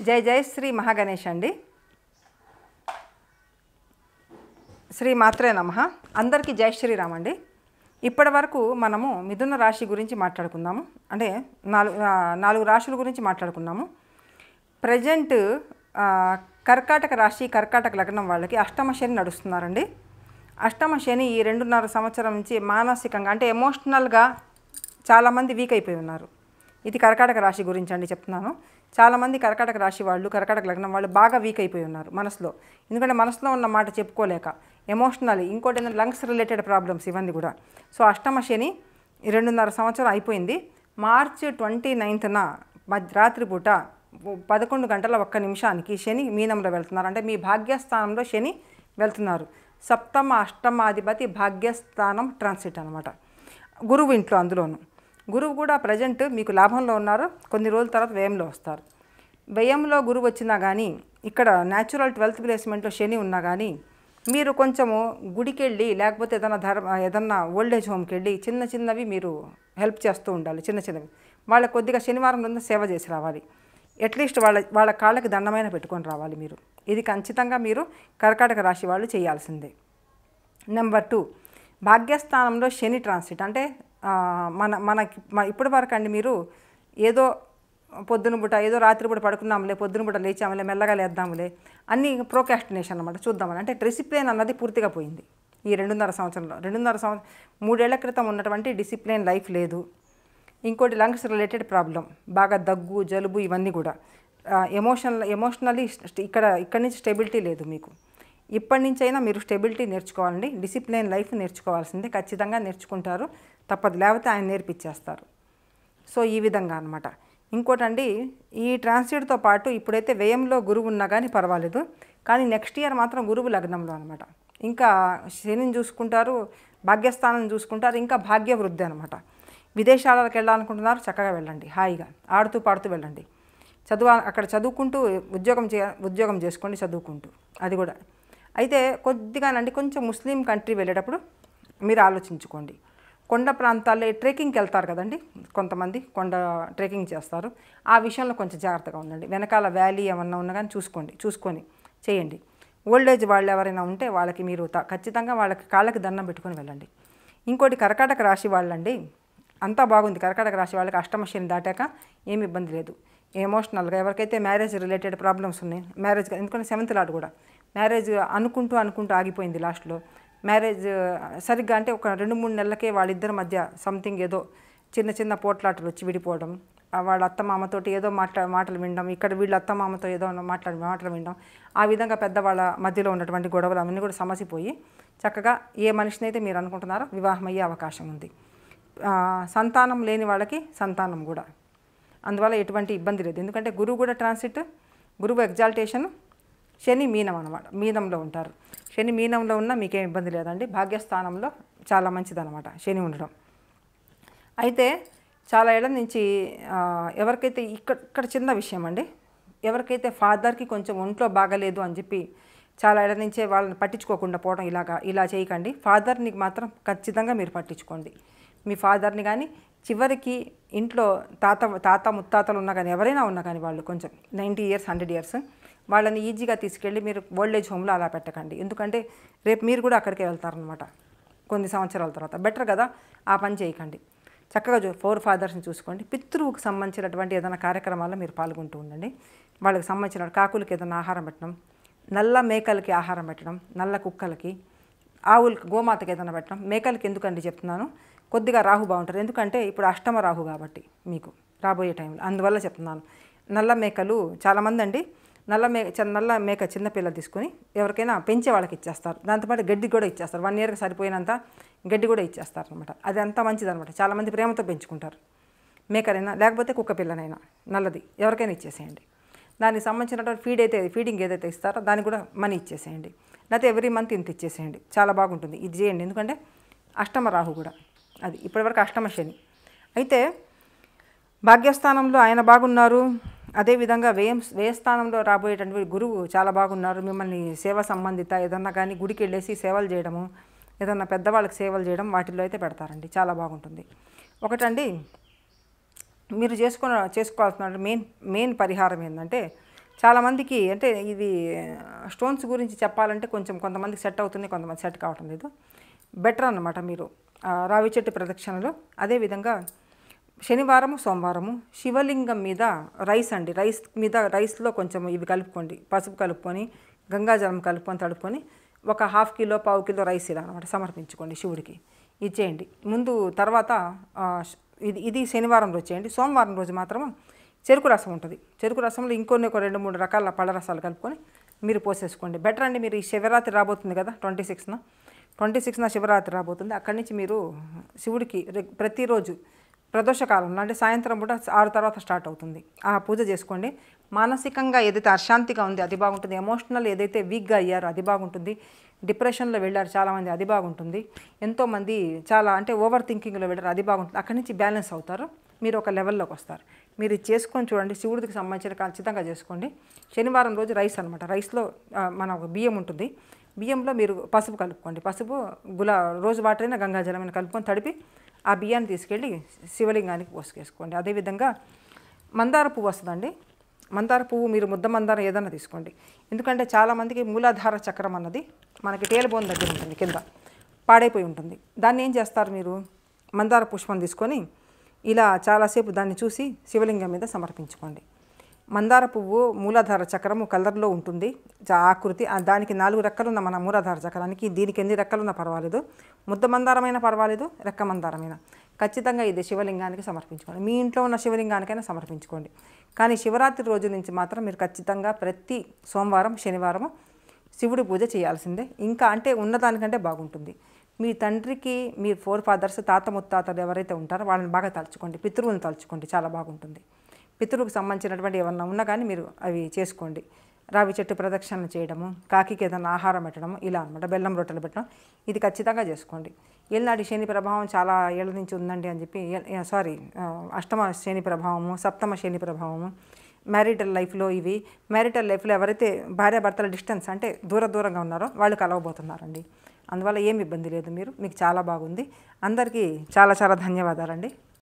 జై జై శ్రీ మహాగణేష్ అండి. శ్రీ మాత్రే నమః. అందరికీ జై శ్రీరామ్ అండి. ఇప్పటి వరకు మనము మిథున రాశి గురించి మాట్లాడుకున్నాము. అంటే నాలుగు రాశుల గురించి మాట్లాడుకున్నాము. ప్రజెంట్ కర్కాటక రాశి, కర్కాటక లగ్నం వాళ్ళకి అష్టమ శని నడుస్తున్నారండి. అష్టమ శని ఈ 2.5 సంవత్సరం నుంచి మానసికంగా అంటే ఎమోషనల్గా చాలామంది వీక్ అయిపోయి ఉన్నారు. ఇది కర్కాటక రాశి గురించి అండి చెప్తున్నాను. చాలామంది కర్కాటక రాశి వాళ్ళు, కర్కాటక లగ్నం వాళ్ళు బాగా వీక్ అయిపోయి ఉన్నారు మనసులో. ఎందుకంటే మనసులో ఉన్న మాట చెప్పుకోలేక ఎమోషనల్, ఇంకోటి ఏంటంటే లంగ్స్ రిలేటెడ్ ప్రాబ్లమ్స్ ఇవన్నీ కూడా. సో అష్టమ శని 2.5 సంవత్సరం అయిపోయింది. మార్చి 29న రాత్రిపూట 11:01 శని మీనంలో వెళ్తున్నారు. అంటే మీ భాగ్యస్థానంలో శని వెళ్తున్నారు. సప్తమ అష్టమాధిపతి భాగ్యస్థానం ట్రాన్సిట్ అనమాట. గురువు ఇంట్లో, అందులోను గురువు కూడా ప్రజెంట్ మీకు లాభంలో ఉన్నారు. కొన్ని రోజుల తర్వాత వ్యయంలో వస్తారు. వ్యయంలో గురువు వచ్చినా కానీ, ఇక్కడ న్యాచురల్ 12th ప్లేస్మెంట్లో శని ఉన్నా కానీ మీరు కొంచెము గుడికి వెళ్ళి, లేకపోతే ఏదన్నా ఓల్డేజ్ హోమ్కి వెళ్ళి చిన్నవి మీరు హెల్ప్ చేస్తూ ఉండాలి. చిన్నవి వాళ్ళకి కొద్దిగా శనివారం రోజున సేవ చేసి రావాలి. అట్లీస్ట్ వాళ్ళ కాళ్ళకి దండమైన పెట్టుకొని రావాలి మీరు. ఇది ఖచ్చితంగా మీరు కర్కాటక రాశి వాళ్ళు చేయాల్సిందే. నెంబర్ 2, భాగ్యస్థానంలో శని ట్రాన్సిట్. అంటే మనకి ఇప్పటి వరకు అండి మీరు ఏదో పొద్దునబూట ఏదో రాత్రిపూట పడుకున్నాములే, పొద్దునబూట లేచాములే, మెల్లగా లేద్దాములే, అన్నీ ప్రోకాస్టినేషన్ అనమాట. చూద్దామని అంటే డిసిప్లిన్ అన్నది పూర్తిగా పోయింది ఈ 2.5 సంవత్సరంలో. 3 ఏళ్ల క్రితం ఉన్నటువంటి డిసిప్లిన్ లైఫ్ లేదు. ఇంకోటి లంగ్స్ రిలేటెడ్ ప్రాబ్లం, బాగా దగ్గు, జలుబు, ఇవన్నీ కూడా. ఎమోషనల్లీ ఇక్కడి నుంచి స్టెబిలిటీ లేదు మీకు. ఇప్పటి నుంచి అయినా మీరు స్టెబిలిటీ నేర్చుకోవాలండి. డిసిప్లిన్ లైఫ్ నేర్చుకోవాల్సిందే, ఖచ్చితంగా నేర్చుకుంటారు, తప్పదు. లేకపోతే ఆయన నేర్పించేస్తారు. సో ఈ విధంగా అనమాట. ఇంకోటండి, ఈ ట్రాన్సిట్తో పాటు ఇప్పుడైతే వ్యయంలో గురువు ఉన్నా కానీ పర్వాలేదు, కానీ నెక్స్ట్ ఇయర్ మాత్రం గురువు లగ్నంలో అనమాట. ఇంకా శనిని చూసుకుంటారు, భాగ్యస్థానం చూసుకుంటారు, ఇంకా భాగ్యవృద్ధి అనమాట. విదేశాలకు వెళ్ళాలనుకుంటున్నారు, చక్కగా వెళ్ళండి. హాయిగా ఆడుతూ పాడుతూ వెళ్ళండి. అక్కడ చదువుకుంటూ ఉద్యోగం చేసుకోండి, చదువుకుంటూ. అది కూడా అయితే కొద్దిగానండి కొంచెం ముస్లిం కంట్రీ వెళ్ళేటప్పుడు మీరు ఆలోచించుకోండి. కొండ ప్రాంతాల్లో ట్రెక్కింగ్కి వెళ్తారు కదండి, కొంతమంది కొండ ట్రెక్కింగ్ చేస్తారు. ఆ విషయంలో కొంచెం జాగ్రత్తగా ఉండండి. వెనకాల వ్యాలీ ఏమన్నా ఉన్నా కానీ చూసుకొని చేయండి. ఓల్డేజ్ వాళ్ళు ఎవరైనా ఉంటే వాళ్ళకి మీరు ఖచ్చితంగా వాళ్ళకి కాళ్ళకి దండం పెట్టుకొని వెళ్ళండి. ఇంకోటి కర్కాటక రాశి వాళ్ళండి అంతా బాగుంది. కర్కాటక రాశి వాళ్ళకి అష్టమ శని దాటాక ఏమి ఇబ్బంది లేదు. ఎమోషనల్గా ఎవరికైతే మ్యారేజ్ రిలేటెడ్ ప్రాబ్లమ్స్ ఉన్నాయి, ఎందుకంటే 7th లార్డ్ కూడా మ్యారేజ్ అనుకుంటూ ఆగిపోయింది. లాస్ట్లో మ్యారేజ్ సరిగ్గా అంటే ఒక 2-3 నెలలకే వాళ్ళిద్దరి మధ్య సంథింగ్ ఏదో చిన్న పోట్లాటలు వచ్చి విడిపోవడం, వాళ్ళ అత్తమామతోటి ఏదో మాటలు వినడం, ఇక్కడ వీళ్ళ అత్తమామతో ఏదో మాటలు వినడం, ఆ విధంగా పెద్దవాళ్ళ మధ్యలో ఉన్నటువంటి గొడవలు అవన్నీ కూడా సమసిపోయి చక్కగా ఏ మనిషిని అయితే మీరు అనుకుంటున్నారో వివాహం అయ్యే అవకాశం ఉంది. సంతానం లేని వాళ్ళకి సంతానం కూడా, అందువల్ల ఎటువంటి ఇబ్బంది లేదు. ఎందుకంటే గురువు కూడా ట్రాన్సిట్, గురువు ఎగ్జాల్టేషన్, శని మీనం అనమాట, మీనంలో ఉంటారు. శని మీనంలో ఉన్నా మీకేం ఇబ్బంది లేదండి. భాగ్యస్థానంలో చాలా మంచిదన్నమాట శని ఉండడం. అయితే చాలా ఏళ్ళ నుంచి ఎవరికైతే ఇక్కడ చిన్న విషయం అండి, ఎవరికైతే ఫాదర్కి కొంచెం ఒంట్లో బాగలేదు అని చెప్పి చాలా ఏళ్ళ నుంచే వాళ్ళని పట్టించుకోకుండా పోవడం, ఇలా చేయకండి. ఫాదర్ని మాత్రం ఖచ్చితంగా మీరు పట్టించుకోండి. మీ ఫాదర్ని కానీ, చివరికి ఇంట్లో తాత ముత్తాతలు ఉన్నా కానీ, ఎవరైనా ఉన్నా కానీ, వాళ్ళు కొంచెం 90 years 100 years వాళ్ళని ఈజీగా తీసుకెళ్ళి మీరు ఓల్డేజ్ హోమ్లో అలా పెట్టకండి. ఎందుకంటే రేపు మీరు కూడా అక్కడికే వెళ్తారనమాట కొన్ని సంవత్సరాల తర్వాత. బెటర్ కదా, ఆ పని చేయకండి. చక్కగా 4 fathersని చూసుకోండి. పితృవుకు సంబంధించినటువంటి ఏదైనా కార్యక్రమాల్లో మీరు పాల్గొంటూ ఉండండి. వాళ్ళకి సంబంధించిన కాకులకి ఏదైనా ఆహారం పెట్టడం, నల్ల మేకలకి ఆహారం పెట్టడం, నల్ల కుక్కలకి, ఆవులకి, గోమాతకి ఏదైనా పెట్టడం. మేకలకి ఎందుకండి చెప్తున్నాను, కొద్దిగా రాహు బాగుంటారు. ఎందుకంటే ఇప్పుడు అష్టమ రాహు కాబట్టి మీకు రాబోయే టైంలో, అందువల్ల చెప్తున్నాను. నల్ల మేకలు చాలామంది అండి నల్ల మేక చిన్నపిల్ల తీసుకొని ఎవరికైనా పెంచే వాళ్ళకి ఇచ్చేస్తారు. దాంతోపాటు గడ్డి కూడా ఇచ్చేస్తారు. 1 yearకి సరిపోయినంత గడ్డి కూడా ఇచ్చేస్తారు అనమాట. అది అంత మంచిదనమాట. చాలామంది ప్రేమతో పెంచుకుంటారు. మేకనైనా లేకపోతే కుక్క పిల్లనైనా నల్లది ఎవరికైనా ఇచ్చేసేయండి. దానికి సంబంధించినటువంటి ఫీడింగ్ ఏదైతే ఇస్తారో దానికి కూడా మనీ ఇచ్చేసేయండి. లేకపోతే ఎవ్రీ మంత్ ఇంత ఇచ్చేసేయండి. చాలా బాగుంటుంది, ఇది చేయండి. ఎందుకంటే అష్టమ రాహు కూడా, అది ఇప్పటివరకు అష్టమ శని. అయితే భాగ్యస్థానంలో ఆయన బాగున్నారు. అదేవిధంగా వ్యయస్థానంలో రాబోయేటువంటి గురువు చాలా బాగున్నారు. మిమ్మల్ని సేవ సంబంధిత ఏదన్నా కానీ గుడికి వెళ్ళేసి సేవలు చేయడము, ఏదన్నా పెద్దవాళ్ళకి సేవలు చేయడం, వాటిల్లో అయితే పెడతారండి. చాలా బాగుంటుంది. ఒకటండి, మీరు చేసుకోవాల్సిన మెయిన్ పరిహారం ఏంటంటే చాలామందికి అంటే ఇది స్టోన్స్ గురించి చెప్పాలంటే కొంచెం కొంతమందికి సెట్ అవుతుంది, కొంతమంది సెట్ కావటం లేదు. బెటర్ అన్నమాట మీరు రావి చెట్టు ప్రదక్షిణలు. అదేవిధంగా శనివారము సోమవారము శివలింగం మీద రైస్ అండి, రైస్లో కొంచెం ఇవి కలుపుకోండి, పసుపు కలుపుకొని గంగాజలం కలుపుకొని తడుపుకొని ఒక 1/2 కిలో 1/4 కిలో రైస్ ఇలా అనమాట సమర్పించుకోండి శివుడికి. ఇచ్చేయండి ముందు. తర్వాత ఇది శనివారం రోజు చేయండి. సోమవారం రోజు మాత్రం చెరుకు రసం ఉంటుంది. చెరుకు రసంలో ఇంకొన్ని ఒక 2-3 రకాల పళ్ళ రసాలు కలుపుకొని మీరు పోసేసుకోండి. బెటర్ అండి. మీరు ఈ శివరాత్రి రాబోతుంది కదా, 26న శివరాత్రి రాబోతుంది. అక్కడి నుంచి మీరు శివుడికి ప్రతిరోజు ప్రదోషకాలంలో అంటే సాయంత్రం పూట 6 తర్వాత స్టార్ట్ అవుతుంది, ఆ పూజ చేసుకోండి. మానసికంగా ఏదైతే అశాంతిగా ఉంది అది బాగుంటుంది. ఎమోషనల్ ఏదైతే వీక్గా అయ్యారో అది బాగుంటుంది. డిప్రెషన్లో వెళ్ళారు చాలామంది, అది బాగుంటుంది. ఎంతోమంది చాలా అంటే ఓవర్ థింకింగ్లో వెళ్ళారు, అది బాగుంటుంది. అక్కడి నుంచి బ్యాలెన్స్ అవుతారు, మీరు ఒక లెవెల్లోకి వస్తారు. మీరు ఇది చేసుకొని చూడండి. శివుడికి సంబంధించిన ఖచ్చితంగా చేసుకోండి. శనివారం రోజు రైస్ అనమాట. రైస్లో మన బియ్యం ఉంటుంది. బియ్యంలో మీరు పసుపు కలుపుకోండి. పసుపు రోజు వాటర్ అయినా గంగాజలమైన కలుపుకొని తడిపి ఆ బియ్యాన్ని తీసుకెళ్ళి శివలింగానికి పోసుకేసుకోండి. అదేవిధంగా మందార పువ్వు వస్తుందండి. మందార పువ్వు మీరు ముద్ద మందారం ఏదైనా తీసుకోండి. ఎందుకంటే చాలామందికి మూలాధార చక్రం అన్నది మనకి టేలబోన్ దగ్గర ఉంటుంది, కింద పాడైపోయి ఉంటుంది. దాన్ని ఏం చేస్తారు మీరు, మందార పుష్పం తీసుకొని ఇలా చాలాసేపు దాన్ని చూసి శివలింగం మీద సమర్పించుకోండి. మందార పువ్వు మూలాధార చక్రము కలర్లో ఉంటుంది, ఆకృతి. దానికి 4 రెక్కలున్న మన మూలాధార చక్రానికి దీనికి ఎన్ని రెక్కలున్నా పర్వాలేదు. ముద్ద మందారమైనా పర్వాలేదు, రెక్క మందారమైనా ఖచ్చితంగా ఇది శివలింగానికి సమర్పించుకోండి. మీ ఇంట్లో ఉన్న శివలింగానికైనా సమర్పించుకోండి. కానీ శివరాత్రి రోజు నుంచి మాత్రం మీరు ఖచ్చితంగా ప్రతి సోమవారం శనివారము శివుడి పూజ చేయాల్సిందే. ఇంకా అంటే ఉన్నదానికంటే బాగుంటుంది. మీ తండ్రికి మీ ఫోర్ ఫాదర్స్ తాత ముత్తాతలు ఎవరైతే ఉంటారో వాళ్ళని బాగా తలుచుకోండి, పితృవులను తలుచుకోండి, చాలా బాగుంటుంది. పితృకు సంబంధించినటువంటి ఏమన్నా ఉన్నా కానీ మీరు అవి చేసుకోండి. రావి చెట్టు ప్రదక్షిణ చేయడము, కాకికి ఏదైనా ఆహారం పెట్టడము, ఇలా అనమాట. బెల్లం రొట్టెలు పెట్టడం, ఇది ఖచ్చితంగా చేసుకోండి. ఏళ్ళనాటి శని ప్రభావం చాలా ఏళ్ళ నుంచి ఉందండి అని చెప్పి అష్టమ శని ప్రభావము, సప్తమ శని ప్రభావము, మ్యారిటల్ లైఫ్లో ఎవరైతే భార్యాభర్తల డిస్టెన్స్ అంటే దూరంగా ఉన్నారో వాళ్ళు కలవబోతున్నారండి. అందువల్ల ఏమి ఇబ్బంది లేదు, మీకు చాలా బాగుంది. అందరికీ చాలా ధన్యవాదాలండి.